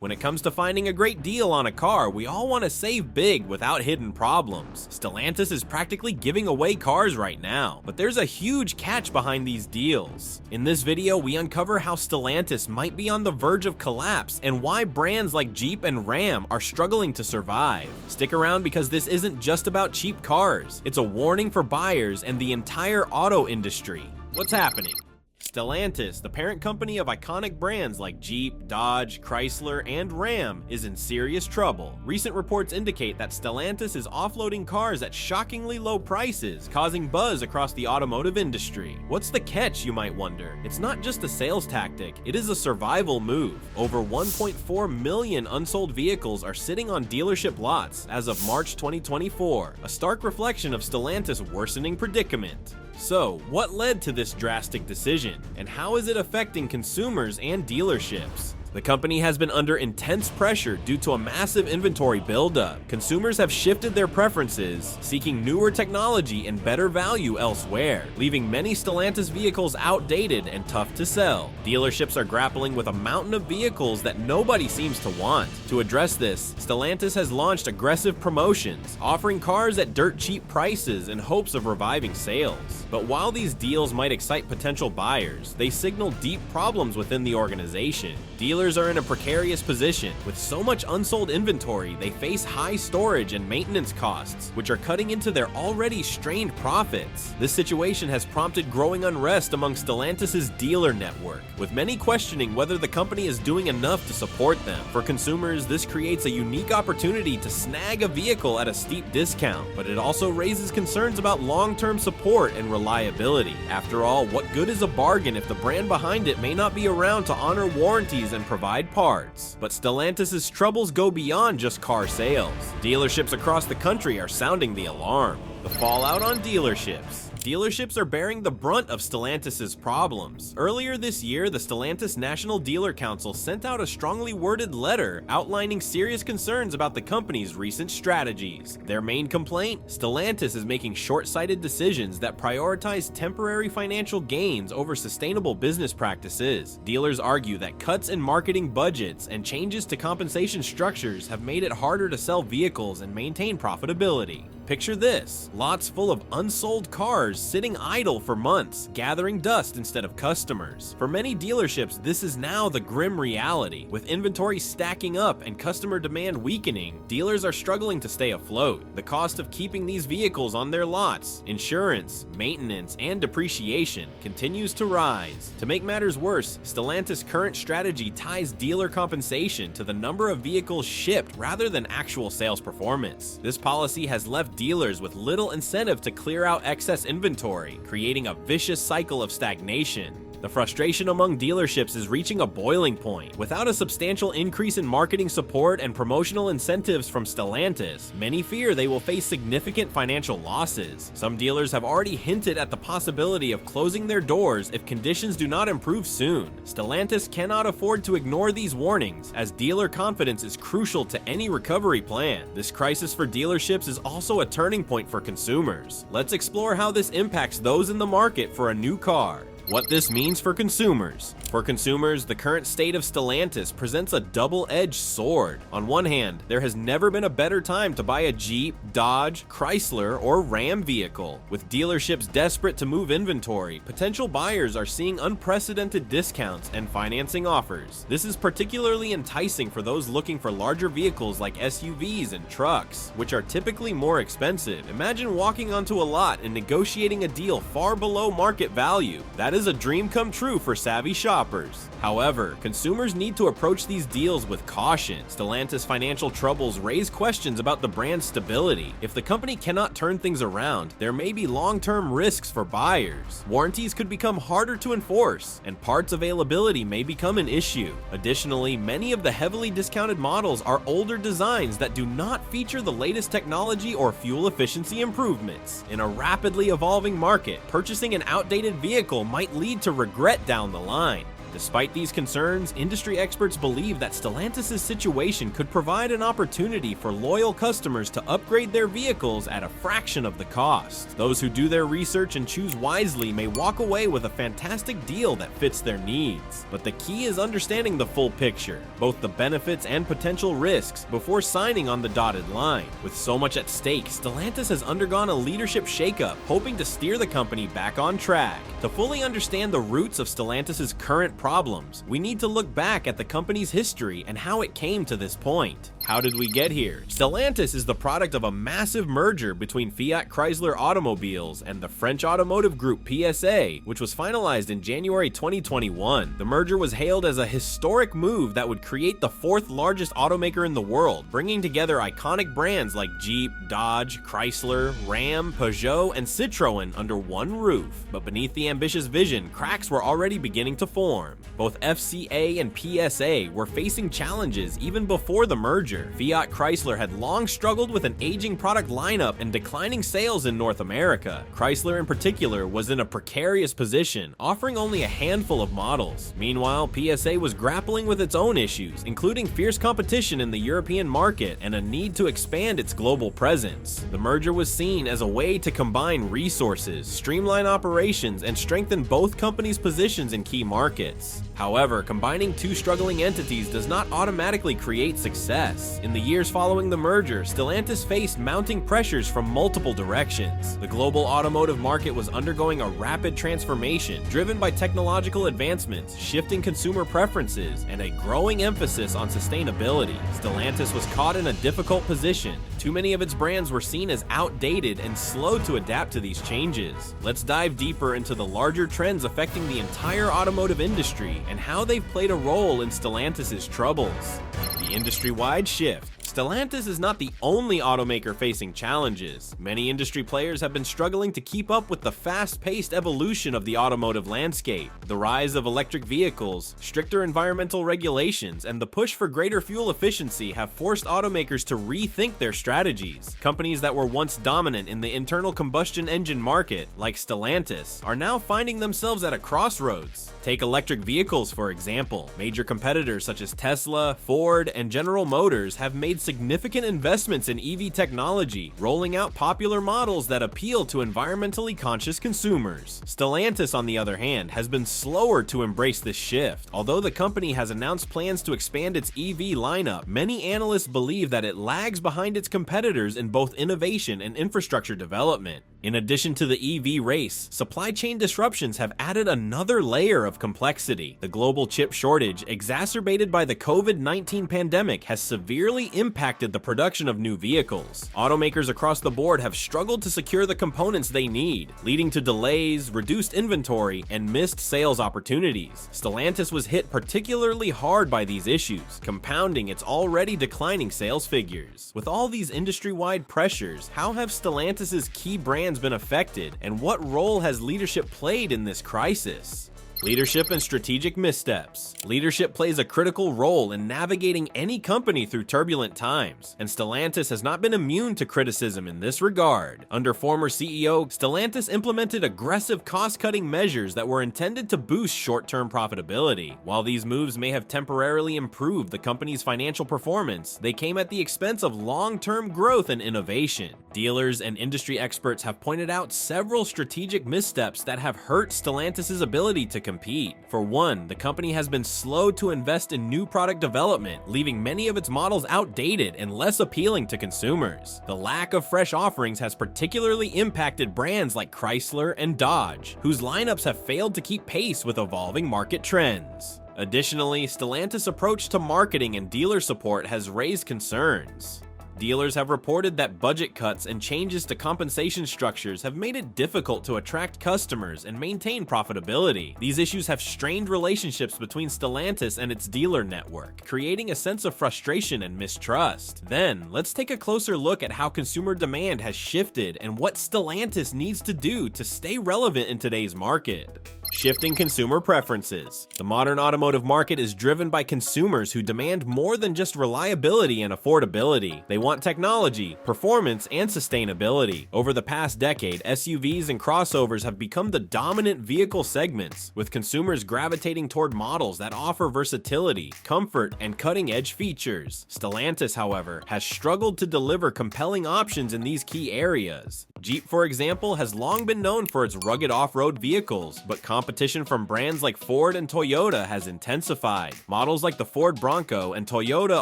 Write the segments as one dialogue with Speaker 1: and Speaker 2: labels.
Speaker 1: When it comes to finding a great deal on a car, we all want to save big without hidden problems. Stellantis is practically giving away cars right now, but there's a huge catch behind these deals. In this video, we uncover how Stellantis might be on the verge of collapse and why brands like Jeep and Ram are struggling to survive. Stick around because this isn't just about cheap cars. It's a warning for buyers and the entire auto industry. What's happening? Stellantis, the parent company of iconic brands like Jeep, Dodge, Chrysler, and Ram, is in serious trouble. Recent reports indicate that Stellantis is offloading cars at shockingly low prices, causing buzz across the automotive industry. What's the catch, you might wonder? It's not just a sales tactic, it is a survival move. Over 1.4 million unsold vehicles are sitting on dealership lots as of March 2024, a stark reflection of Stellantis' worsening predicament. So, what led to this drastic decision, and how is it affecting consumers and dealerships? The company has been under intense pressure due to a massive inventory buildup. Consumers have shifted their preferences, seeking newer technology and better value elsewhere, leaving many Stellantis vehicles outdated and tough to sell. Dealerships are grappling with a mountain of vehicles that nobody seems to want. To address this, Stellantis has launched aggressive promotions, offering cars at dirt cheap prices in hopes of reviving sales. But while these deals might excite potential buyers, they signal deep problems within the organization. Dealers are in a precarious position. With so much unsold inventory, they face high storage and maintenance costs, which are cutting into their already strained profits. This situation has prompted growing unrest among Stellantis' dealer network, with many questioning whether the company is doing enough to support them. For consumers, this creates a unique opportunity to snag a vehicle at a steep discount, but it also raises concerns about long-term support and reliability. After all, what good is a bargain if the brand behind it may not be around to honor warranties and provide parts? But Stellantis' troubles go beyond just car sales. Dealerships across the country are sounding the alarm. The fallout on dealerships. Dealerships are bearing the brunt of Stellantis' problems. Earlier this year, the Stellantis National Dealer Council sent out a strongly worded letter outlining serious concerns about the company's recent strategies. Their main complaint? Stellantis is making short-sighted decisions that prioritize temporary financial gains over sustainable business practices. Dealers argue that cuts in marketing budgets and changes to compensation structures have made it harder to sell vehicles and maintain profitability. Picture this: lots full of unsold cars sitting idle for months, gathering dust instead of customers. For many dealerships, this is now the grim reality. With inventory stacking up and customer demand weakening, dealers are struggling to stay afloat. The cost of keeping these vehicles on their lots, insurance, maintenance, and depreciation continues to rise. To make matters worse, Stellantis' current strategy ties dealer compensation to the number of vehicles shipped rather than actual sales performance. This policy has left dealers with little incentive to clear out excess inventory, creating a vicious cycle of stagnation. The frustration among dealerships is reaching a boiling point. Without a substantial increase in marketing support and promotional incentives from Stellantis, many fear they will face significant financial losses. Some dealers have already hinted at the possibility of closing their doors if conditions do not improve soon. Stellantis cannot afford to ignore these warnings, as dealer confidence is crucial to any recovery plan. This crisis for dealerships is also a turning point for consumers. Let's explore how this impacts those in the market for a new car. What this means for consumers. For consumers, the current state of Stellantis presents a double-edged sword. On one hand, there has never been a better time to buy a Jeep, Dodge, Chrysler, or Ram vehicle. With dealerships desperate to move inventory, potential buyers are seeing unprecedented discounts and financing offers. This is particularly enticing for those looking for larger vehicles like SUVs and trucks, which are typically more expensive. Imagine walking onto a lot and negotiating a deal far below market value. That is a dream come true for savvy shoppers. However, consumers need to approach these deals with caution. Stellantis' financial troubles raise questions about the brand's stability. If the company cannot turn things around, there may be long-term risks for buyers. Warranties could become harder to enforce, and parts availability may become an issue. Additionally, many of the heavily discounted models are older designs that do not feature the latest technology or fuel efficiency improvements. In a rapidly evolving market, purchasing an outdated vehicle might lead to regret down the line. Despite these concerns, industry experts believe that Stellantis' situation could provide an opportunity for loyal customers to upgrade their vehicles at a fraction of the cost. Those who do their research and choose wisely may walk away with a fantastic deal that fits their needs. But the key is understanding the full picture, both the benefits and potential risks, before signing on the dotted line. With so much at stake, Stellantis has undergone a leadership shakeup, hoping to steer the company back on track. To fully understand the roots of Stellantis' current problems, we need to look back at the company's history and how it came to this point. How did we get here? Stellantis is the product of a massive merger between Fiat Chrysler Automobiles and the French automotive group PSA, which was finalized in January 2021. The merger was hailed as a historic move that would create the fourth largest automaker in the world, bringing together iconic brands like Jeep, Dodge, Chrysler, Ram, Peugeot, and Citroën under one roof. But beneath the ambitious vision, cracks were already beginning to form. Both FCA and PSA were facing challenges even before the merger. Fiat Chrysler had long struggled with an aging product lineup and declining sales in North America. Chrysler in particular was in a precarious position, offering only a handful of models. Meanwhile, PSA was grappling with its own issues, including fierce competition in the European market and a need to expand its global presence. The merger was seen as a way to combine resources, streamline operations, and strengthen both companies' positions in key markets. However, combining two struggling entities does not automatically create success. In the years following the merger, Stellantis faced mounting pressures from multiple directions. The global automotive market was undergoing a rapid transformation, driven by technological advancements, shifting consumer preferences, and a growing emphasis on sustainability. Stellantis was caught in a difficult position. Too many of its brands were seen as outdated and slow to adapt to these changes. Let's dive deeper into the larger trends affecting the entire automotive industry and how they've played a role in Stellantis' troubles. The industry-wide shift. Stellantis is not the only automaker facing challenges. Many industry players have been struggling to keep up with the fast-paced evolution of the automotive landscape. The rise of electric vehicles, stricter environmental regulations, and the push for greater fuel efficiency have forced automakers to rethink their strategies. Companies that were once dominant in the internal combustion engine market, like Stellantis, are now finding themselves at a crossroads. Take electric vehicles, for example. Major competitors such as Tesla, Ford, and General Motors have made significant investments in EV technology, rolling out popular models that appeal to environmentally conscious consumers. Stellantis, on the other hand, has been slower to embrace this shift. Although the company has announced plans to expand its EV lineup, many analysts believe that it lags behind its competitors in both innovation and infrastructure development. In addition to the EV race, supply chain disruptions have added another layer of complexity. The global chip shortage, exacerbated by the COVID-19 pandemic, has severely impacted the production of new vehicles. Automakers across the board have struggled to secure the components they need, leading to delays, reduced inventory, and missed sales opportunities. Stellantis was hit particularly hard by these issues, compounding its already declining sales figures. With all these industry-wide pressures, how have Stellantis' key brands been affected, and what role has leadership played in this crisis? Leadership and strategic missteps. Leadership plays a critical role in navigating any company through turbulent times, and Stellantis has not been immune to criticism in this regard. Under former CEO, Stellantis implemented aggressive cost-cutting measures that were intended to boost short-term profitability. While these moves may have temporarily improved the company's financial performance, they came at the expense of long-term growth and innovation. Dealers and industry experts have pointed out several strategic missteps that have hurt Stellantis' ability to compete. For one, the company has been slow to invest in new product development, leaving many of its models outdated and less appealing to consumers. The lack of fresh offerings has particularly impacted brands like Chrysler and Dodge, whose lineups have failed to keep pace with evolving market trends. Additionally, Stellantis' approach to marketing and dealer support has raised concerns. Dealers have reported that budget cuts and changes to compensation structures have made it difficult to attract customers and maintain profitability. These issues have strained relationships between Stellantis and its dealer network, creating a sense of frustration and mistrust. Then, let's take a closer look at how consumer demand has shifted and what Stellantis needs to do to stay relevant in today's market. Shifting consumer preferences. The modern automotive market is driven by consumers who demand more than just reliability and affordability. They want technology, performance, and sustainability. Over the past decade, SUVs and crossovers have become the dominant vehicle segments, with consumers gravitating toward models that offer versatility, comfort, and cutting-edge features. Stellantis, however, has struggled to deliver compelling options in these key areas. Jeep, for example, has long been known for its rugged off-road vehicles, but competition from brands like Ford and Toyota has intensified. Models like the Ford Bronco and Toyota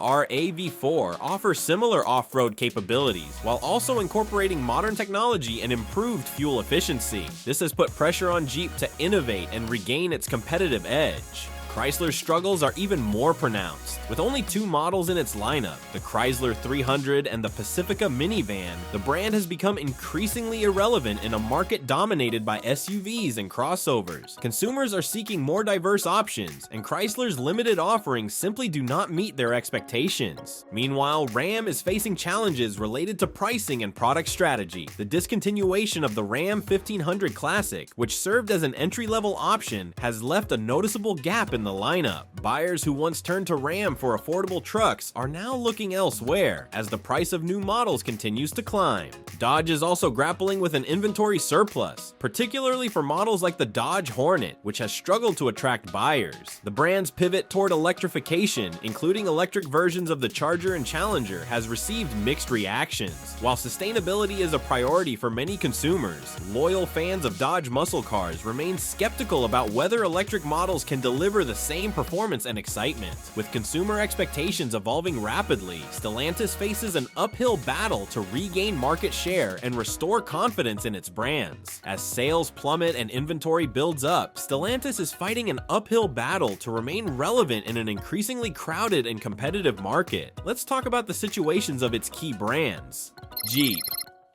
Speaker 1: RAV4 offer similar off-road capabilities, while also incorporating modern technology and improved fuel efficiency. This has put pressure on Jeep to innovate and regain its competitive edge. Chrysler's struggles are even more pronounced. With only 2 models in its lineup, the Chrysler 300 and the Pacifica minivan, the brand has become increasingly irrelevant in a market dominated by SUVs and crossovers. Consumers are seeking more diverse options, and Chrysler's limited offerings simply do not meet their expectations. Meanwhile, Ram is facing challenges related to pricing and product strategy. The discontinuation of the Ram 1500 Classic, which served as an entry-level option, has left a noticeable gap in the lineup. Buyers who once turned to Ram for affordable trucks are now looking elsewhere as the price of new models continues to climb. Dodge is also grappling with an inventory surplus, particularly for models like the Dodge Hornet, which has struggled to attract buyers. The brand's pivot toward electrification, including electric versions of the Charger and Challenger, has received mixed reactions. While sustainability is a priority for many consumers, loyal fans of Dodge muscle cars remain skeptical about whether electric models can deliver the same performance and excitement. With consumer expectations evolving rapidly, Stellantis faces an uphill battle to regain market share and restore confidence in its brands. As sales plummet and inventory builds up, Stellantis is fighting an uphill battle to remain relevant in an increasingly crowded and competitive market. Let's talk about the situations of its key brands. Jeep.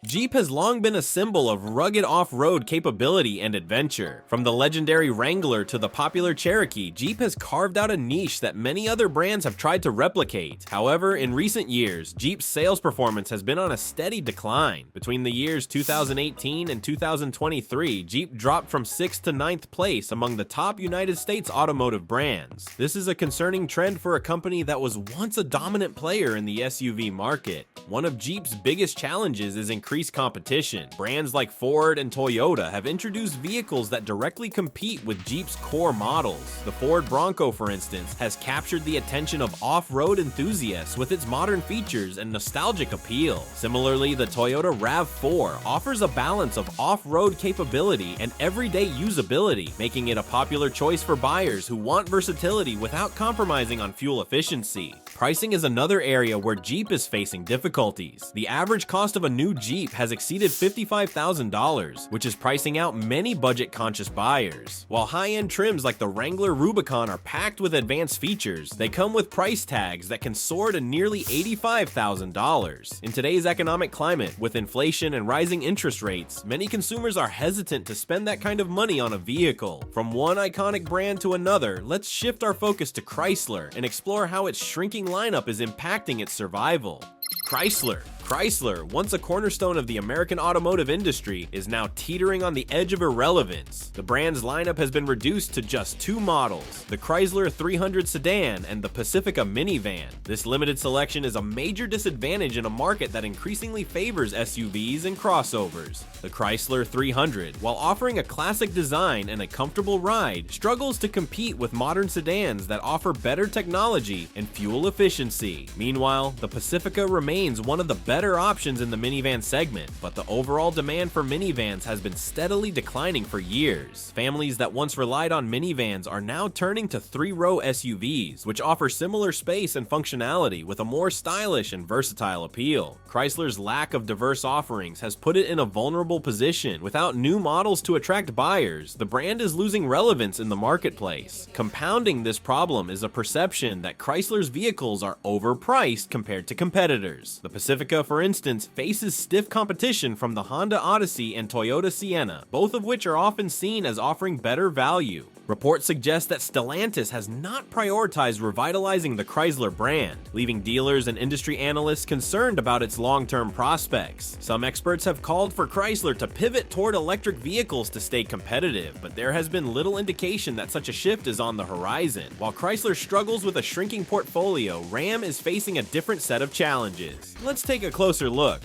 Speaker 1: Jeep has long been a symbol of rugged off-road capability and adventure. From the legendary Wrangler to the popular Cherokee, Jeep has carved out a niche that many other brands have tried to replicate. However, in recent years, Jeep's sales performance has been on a steady decline. Between the years 2018 and 2023, Jeep dropped from 6th to 9th place among the top United States automotive brands. This is a concerning trend for a company that was once a dominant player in the SUV market. One of Jeep's biggest challenges is increased competition. Brands like Ford and Toyota have introduced vehicles that directly compete with Jeep's core models. The Ford Bronco, for instance, has captured the attention of off-road enthusiasts with its modern features and nostalgic appeal. Similarly, the Toyota RAV4 offers a balance of off-road capability and everyday usability, making it a popular choice for buyers who want versatility without compromising on fuel efficiency. Pricing is another area where Jeep is facing difficulties. The average cost of a new Jeep has exceeded $55,000, which is pricing out many budget-conscious buyers. While high-end trims like the Wrangler Rubicon are packed with advanced features, they come with price tags that can soar to nearly $85,000. In today's economic climate, with inflation and rising interest rates, many consumers are hesitant to spend that kind of money on a vehicle. From one iconic brand to another, let's shift our focus to Chrysler and explore how its shrinking lineup is impacting its survival. Chrysler, once a cornerstone of the American automotive industry, is now teetering on the edge of irrelevance. The brand's lineup has been reduced to just 2 models, the Chrysler 300 sedan and the Pacifica minivan. This limited selection is a major disadvantage in a market that increasingly favors SUVs and crossovers. The Chrysler 300, while offering a classic design and a comfortable ride, struggles to compete with modern sedans that offer better technology and fuel efficiency. Meanwhile, the Pacifica remains one of the better options in the minivan segment, but the overall demand for minivans has been steadily declining for years. Families that once relied on minivans are now turning to 3-row SUVs, which offer similar space and functionality with a more stylish and versatile appeal. Chrysler's lack of diverse offerings has put it in a vulnerable position. Without new models to attract buyers, the brand is losing relevance in the marketplace. Compounding this problem is a perception that Chrysler's vehicles are overpriced compared to competitors. The Pacifica, for instance, faces stiff competition from the Honda Odyssey and Toyota Sienna, both of which are often seen as offering better value. Reports suggest that Stellantis has not prioritized revitalizing the Chrysler brand, leaving dealers and industry analysts concerned about its long-term prospects. Some experts have called for Chrysler to pivot toward electric vehicles to stay competitive, but there has been little indication that such a shift is on the horizon. While Chrysler struggles with a shrinking portfolio, Ram is facing a different set of challenges. Let's take a closer look.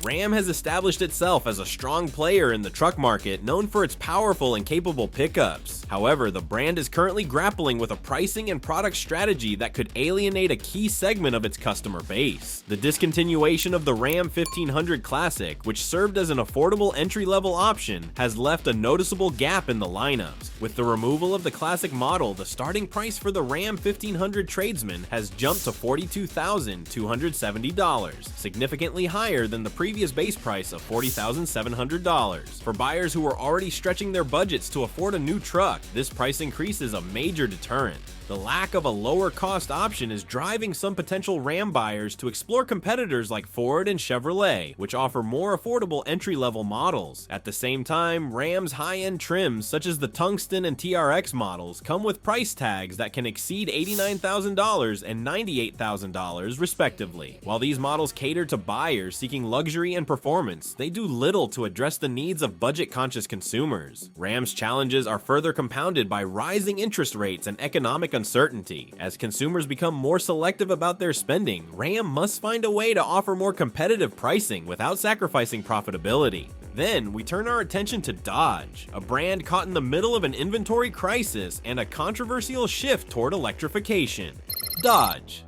Speaker 1: Ram has established itself as a strong player in the truck market, known for its powerful and capable pickups. However, the brand is currently grappling with a pricing and product strategy that could alienate a key segment of its customer base. The discontinuation of the Ram 1500 Classic, which served as an affordable entry-level option, has left a noticeable gap in the lineups. With the removal of the Classic model, the starting price for the Ram 1500 Tradesman has jumped to $42,270, significantly higher than the previous base price of $40,700. For buyers who are already stretching their budgets to afford a new truck, this price increase is a major deterrent. The lack of a lower-cost option is driving some potential Ram buyers to explore competitors like Ford and Chevrolet, which offer more affordable entry-level models. At the same time, Ram's high-end trims, such as the Tungsten and TRX models, come with price tags that can exceed $89,000 and $98,000 respectively. While these models cater to buyers seeking luxury and performance, they do little to address the needs of budget-conscious consumers. Ram's challenges are further compounded by rising interest rates and economic uncertainty. As consumers become more selective about their spending, Ram must find a way to offer more competitive pricing without sacrificing profitability. Then we turn our attention to Dodge, a brand caught in the middle of an inventory crisis and a controversial shift toward electrification. Dodge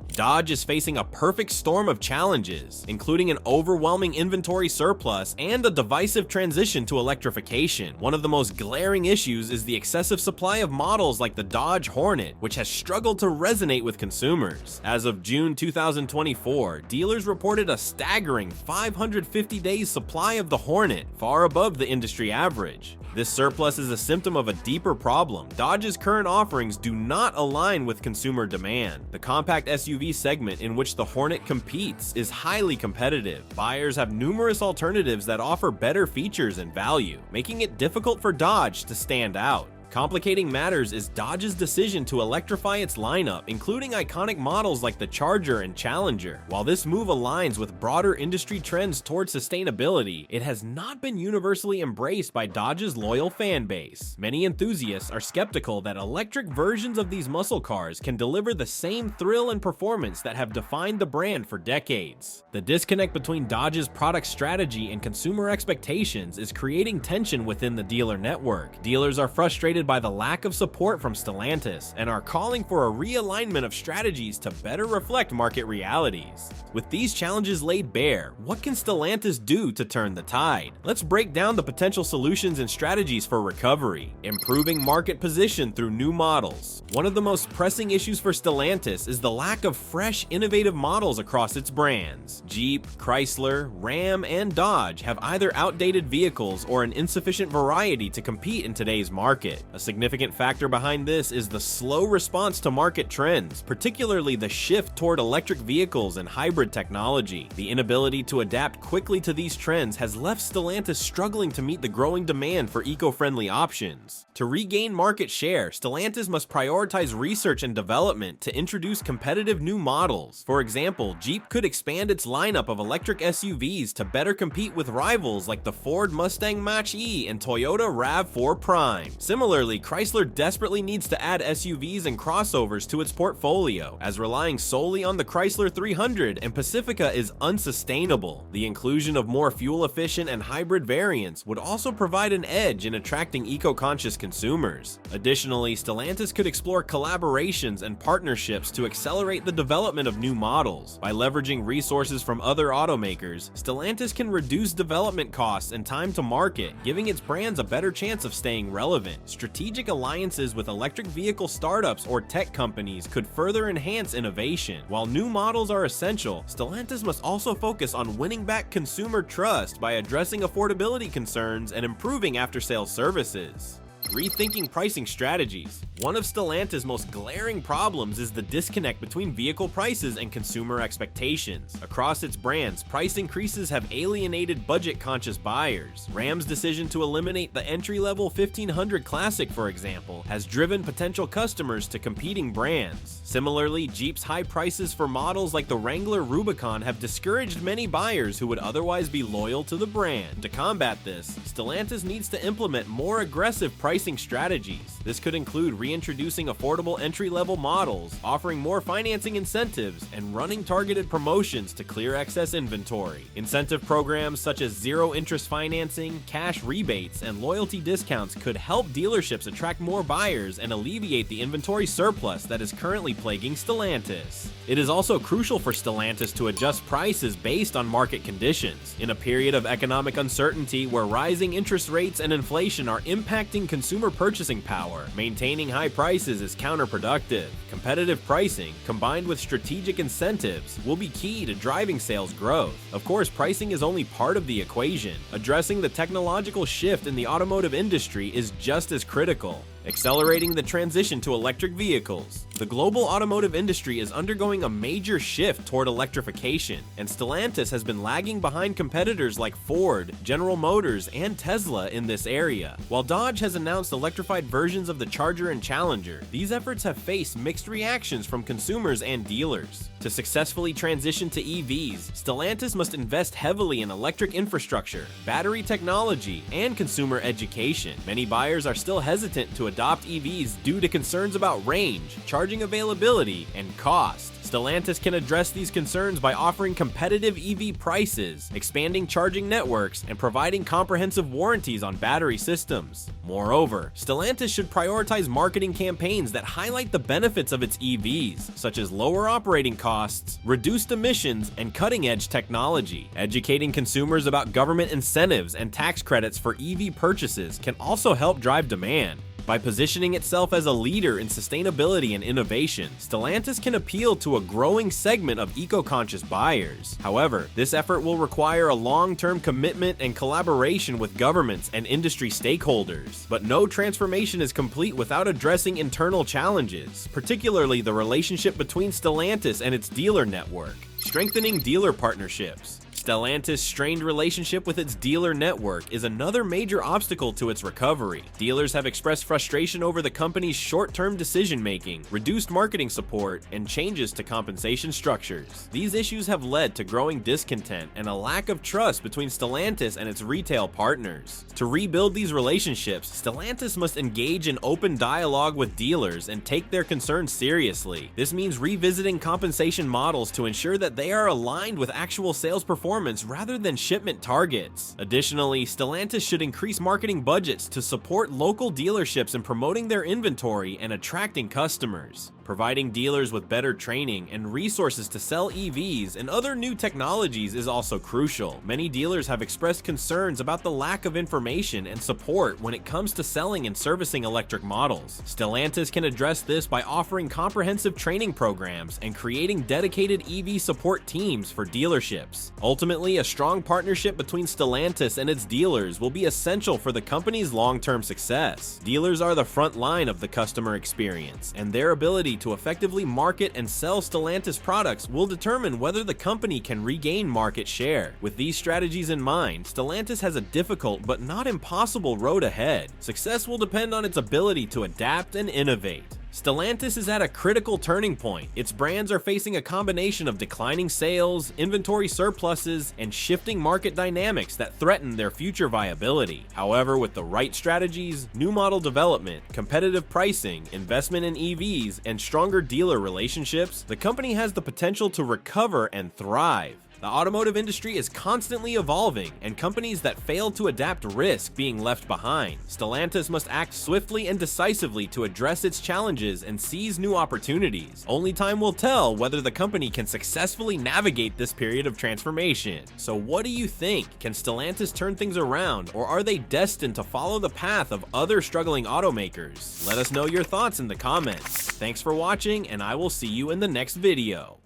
Speaker 1: is facing a perfect storm of challenges, including an overwhelming inventory surplus and a divisive transition to electrification. One of the most glaring issues is the excessive supply of models like the Dodge Hornet, which has struggled to resonate with consumers. As of June 2024, dealers reported a staggering 550 days supply of the Hornet, far above the industry average. This surplus is a symptom of a deeper problem. Dodge's current offerings do not align with consumer demand. The compact SUV segment in which the Hornet competes is highly competitive. Buyers have numerous alternatives that offer better features and value, making it difficult for Dodge to stand out. Complicating matters is Dodge's decision to electrify its lineup, including iconic models like the Charger and Challenger. While this move aligns with broader industry trends toward sustainability, it has not been universally embraced by Dodge's loyal fan base. Many enthusiasts are skeptical that electric versions of these muscle cars can deliver the same thrill and performance that have defined the brand for decades. The disconnect between Dodge's product strategy and consumer expectations is creating tension within the dealer network. Dealers are frustrated by the lack of support from Stellantis and are calling for a realignment of strategies to better reflect market realities. With these challenges laid bare, what can Stellantis do to turn the tide? Let's break down the potential solutions and strategies for recovery. Improving market position through new models. One of the most pressing issues for Stellantis is the lack of fresh, innovative models across its brands. Jeep, Chrysler, Ram, and Dodge have either outdated vehicles or an insufficient variety to compete in today's market. A significant factor behind this is the slow response to market trends, particularly the shift toward electric vehicles and hybrid technology. The inability to adapt quickly to these trends has left Stellantis struggling to meet the growing demand for eco-friendly options. To regain market share, Stellantis must prioritize research and development to introduce competitive new models. For example, Jeep could expand its lineup of electric SUVs to better compete with rivals like the Ford Mustang Mach-E and Toyota RAV4 Prime. Similarly, Chrysler desperately needs to add SUVs and crossovers to its portfolio, as relying solely on the Chrysler 300 and Pacifica is unsustainable. The inclusion of more fuel-efficient and hybrid variants would also provide an edge in attracting eco-conscious consumers. Additionally, Stellantis could explore collaborations and partnerships to accelerate the development of new models. By leveraging resources from other automakers, Stellantis can reduce development costs and time to market, giving its brands a better chance of staying relevant. Strategic alliances with electric vehicle startups or tech companies could further enhance innovation. While new models are essential, Stellantis must also focus on winning back consumer trust by addressing affordability concerns and improving after-sales services. Rethinking pricing strategies. One of Stellantis' most glaring problems is the disconnect between vehicle prices and consumer expectations. Across its brands, price increases have alienated budget-conscious buyers. Ram's decision to eliminate the entry-level 1500 Classic, for example, has driven potential customers to competing brands. Similarly, Jeep's high prices for models like the Wrangler Rubicon have discouraged many buyers who would otherwise be loyal to the brand. To combat this, Stellantis needs to implement more aggressive pricing strategies. This could include reintroducing affordable entry-level models, offering more financing incentives, and running targeted promotions to clear excess inventory. Incentive programs such as zero-interest financing, cash rebates, and loyalty discounts could help dealerships attract more buyers and alleviate the inventory surplus that is currently plaguing Stellantis. It is also crucial for Stellantis to adjust prices based on market conditions. In a period of economic uncertainty where rising interest rates and inflation are impacting consumer purchasing power, maintaining high prices is counterproductive. Competitive pricing, combined with strategic incentives, will be key to driving sales growth. Of course, pricing is only part of the equation. Addressing the technological shift in the automotive industry is just as critical. Accelerating the transition to electric vehicles. The global automotive industry is undergoing a major shift toward electrification, and Stellantis has been lagging behind competitors like Ford, General Motors, and Tesla in this area. While Dodge has announced electrified versions of the Charger and Challenger, these efforts have faced mixed reactions from consumers and dealers. To successfully transition to EVs, Stellantis must invest heavily in electric infrastructure, battery technology, and consumer education. Many buyers are still hesitant to adopt EVs due to concerns about range, charging availability, and cost. Stellantis can address these concerns by offering competitive EV prices, expanding charging networks, and providing comprehensive warranties on battery systems. Moreover, Stellantis should prioritize marketing campaigns that highlight the benefits of its EVs, such as lower operating costs, reduced emissions, and cutting-edge technology. Educating consumers about government incentives and tax credits for EV purchases can also help drive demand. By positioning itself as a leader in sustainability and innovation, Stellantis can appeal to a growing segment of eco-conscious buyers. However, this effort will require a long-term commitment and collaboration with governments and industry stakeholders. But no transformation is complete without addressing internal challenges, particularly the relationship between Stellantis and its dealer network. Strengthening dealer partnerships. Stellantis' strained relationship with its dealer network is another major obstacle to its recovery. Dealers have expressed frustration over the company's short-term decision-making, reduced marketing support, and changes to compensation structures. These issues have led to growing discontent and a lack of trust between Stellantis and its retail partners. To rebuild these relationships, Stellantis must engage in open dialogue with dealers and take their concerns seriously. This means revisiting compensation models to ensure that they are aligned with actual sales performance rather than shipment targets. Additionally, Stellantis should increase marketing budgets to support local dealerships in promoting their inventory and attracting customers. Providing dealers with better training and resources to sell EVs and other new technologies is also crucial. Many dealers have expressed concerns about the lack of information and support when it comes to selling and servicing electric models. Stellantis can address this by offering comprehensive training programs and creating dedicated EV support teams for dealerships. Ultimately, a strong partnership between Stellantis and its dealers will be essential for the company's long-term success. Dealers are the front line of the customer experience, and their ability to effectively market and sell Stellantis products will determine whether the company can regain market share. With these strategies in mind, Stellantis has a difficult but not impossible road ahead. Success will depend on its ability to adapt and innovate. Stellantis is at a critical turning point. Its brands are facing a combination of declining sales, inventory surpluses, and shifting market dynamics that threaten their future viability. However, with the right strategies, new model development, competitive pricing, investment in EVs, and stronger dealer relationships, the company has the potential to recover and thrive. The automotive industry is constantly evolving, and companies that fail to adapt risk being left behind. Stellantis must act swiftly and decisively to address its challenges and seize new opportunities. Only time will tell whether the company can successfully navigate this period of transformation. So what do you think? Can Stellantis turn things around, or are they destined to follow the path of other struggling automakers? Let us know your thoughts in the comments. Thanks for watching, and I will see you in the next video.